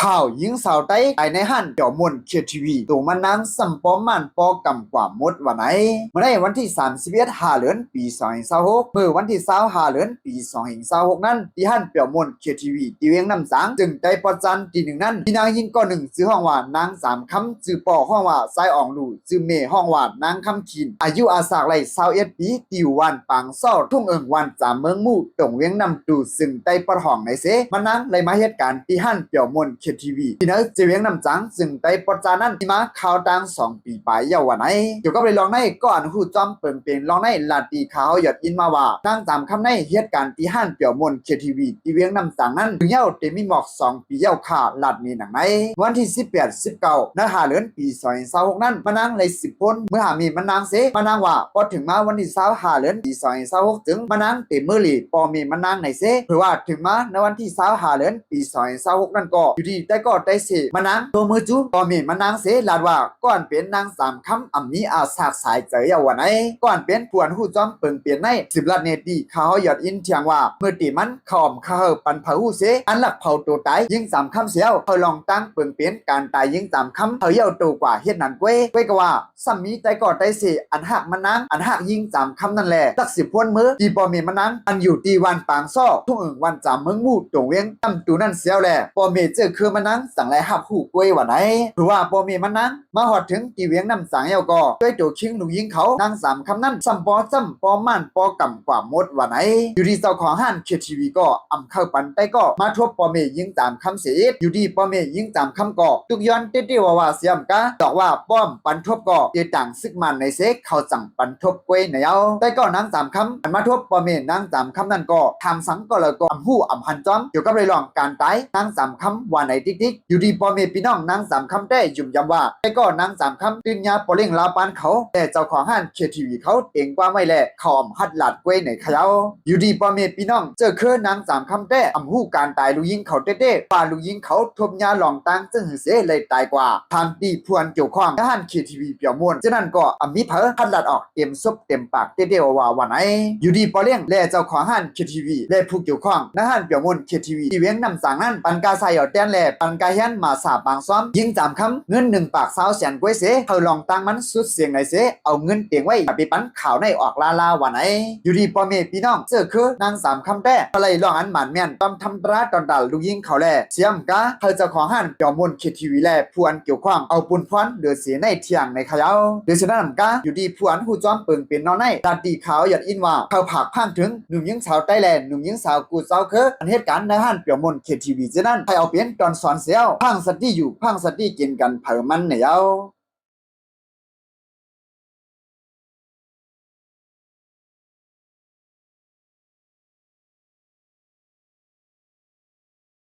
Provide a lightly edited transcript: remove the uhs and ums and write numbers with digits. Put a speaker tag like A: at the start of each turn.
A: ข่าวหญิงสาวไต้ไอในหันเดี่ยวมนเชียทีวีตัวมันนางสัมปอมันปอกำกว่ามดวันไหนเมื่อในวันที่31หาเดือนปี2026เมื่อวันที่20หาเดือนปี2026นั้นที่หันเปี่ยวมนเชียทีวีที่เวียงน้ำสางจึงได้ประจันที่หนึ่งนั้นที่นางยิงก่อนหนึ่งซื้อห้องว่านาง3คำจือปอห้องว่าไซอ่องลู่จือเมห้องว่านางคำขีนอายุอาสากไร21ปีติววันปางซ่อทุ่งเอิงวันจามเมืองมู่ตรงเวียงน้ำตูซึ่งได้ประห้องในเสมันนางเลยมาเหตุการณ์ที่หันเปี่ยวมนทีวีที่นั้นเจียงน้ำจังซึ่งได้ประจานั้นที่มาข่าวดัง2 ปีไปเยาวันไหนเกี่ยวกับเรื่องลองในก่อนหูจอมเปิ่งเป็นลองในลาตีข่าวหยดอินมาว่านาง3คำในเหตุการณ์ที่หันเปี่ยวมนทีวีที่เวียงน้ำจังนั้นถึงเยาเต็มมีหมอก2 ปีเยาข่าลาดมีหนังไหนวันที่18-19นะหาเดือนปี2026นั้นมานางเลย10พ้นเมื่อหามีมานางเสมานางว่าพอถึงมาวันที่20หาเดือนปี2026ถึงมานางเต็มมือหลีพอมีมานางไหนเสเพื่อว่าถึงมาในวันที่20หาเดือนปี2026นั้นก็อยู่ดีแต่ก็ได้เสมานางตัวมือจูพอมีมานางเสลาดว่าก่อนเป็นนาง3คำอ่ำมีอาสากสายเจยเอาวันไหนก่อนเป็นผวนหูจอมเปิงเปลี่ยนใน10ลัดเนตีเขาหยอดอินเทียงว่าเมื่อตีมันขอมข้าปันเผาหูเสอันหลักเผาตัวตายยิง3คำเสียวเขาลองตั้งเปิงเปลี่ยนการตายยิง3คำเขาเยาตัวกว่าเฮ็ดนั้นเว้ยก็ว่าสัมมีแต่ก็ได้เสอันหักมานางอันหักยิง3คำนั่นแหละตัก10พ้นมือตีปอมีมานางอันอยู่ตีวันปางซ่อทุ่งอึ่งวันจามเมืองมู่ตรงเวียงตั้มตูนั่นเสียวแหละปอมีเจอคือมานางสั่งไรหับหูกล้วยวันไหนหรือว่าปอมีมานางมาหอดถึงตีเวียงน้ำสังเยาก็ด้วยตัวคิงหนูยิงเขานาง3คำนั้นซ้ำปอม่านปอกำกว่าหมดวันไหนอยู่ดีเจ้าของห้านเคียทีวีก็อำเข้าปันได้ก็มาทบปอมียิง3คำเสียอยู่ดีปอมียิง3คำก็ตุกย้อนเตี้ยว่าเสียมกะบอกว่าป้อมปันทบก็เตต่างซึกมันในเซกเขาสั่งปันทบกล้วยในเอาแต่ก็นาง3คำมาทบปอมีนาง3คำนั้นก็ทำสังก็เลยก็อำหู้อำหันจอมเกี่ยวกับเรื่องการตายนาง3คำว่าไหนติ๊กอยู่ดีปอมีพี่น้องนาง3คำได้ยุ่มยำว่าแต่ก็นาง3คำตื่นยาปอเล่งลาปานเขาแต่เจ้าของห้านเคียทีวีเขาเองกว่าไม่แลเขาอำหัดหลาดกล้วยในเขาอยู่ดีปอมีพี่น้องเจอคือนาง3คำได้อำหู้การตายลูกยิงเขาเต้ป่าลูกยิงเขาทบยาหลองตังจึงเสียเลยตายกว่าทางตีพวนเกี่ยวข้องห้านเคียทีวีเปี่ยวมวลฉะนั้นก็อำมีเผอหัดหลาดออกเต็มซุบเต็มปากเต้ว่าวันไหนอยู่ดีปอเล่งและเจ้าของห้านเคียทีวีและผู้เกี่ยวข้องห้านเปี่ยวมวลเคียทีวีที่เวียงน้ำสังนั้นปันกาใส่เอาแต้นแลปันกาเฮียนมาสาบางซ้อมยิง3คำเงิน1ปาก20แสนกวยเสเขาลองตังมันสุดเสียงไหนเสเอาเงินเตียงไว้ไปปันข่าวในออกลาวันไหนอยู่ดีปอเมพี่น้องเจอคือนาง3คำแต้อะไรลองอันหมันแม่นตอมทำร้าตอนดัลลูกยิงเขาแลเสียมกะเขาเจ้าของห้านเปี่ยวมวลเคียทีวีแลผู้อันเกี่ยวข้องเอาปุ่นพรเดือดเสียในเที่ยงในขยาวเดือดฉะนั้นกะอยู่ดีผู้อันหูจอมเปิงเป็นนอนในตาตีขาวหยัดอินว่าเขาผักพังถึงหนุ่มยิงสาวไต้แลนด์หนุ่มยิงสาวกูสาวคืออันเหตุการณ์ในห้านเปี่ยวมวลเคียทีวีฉะนั้นให้เอาเปลี่ยนตอนสอนเสียวพังสติอยู่พังสติกินกันเผอมันเนี่ย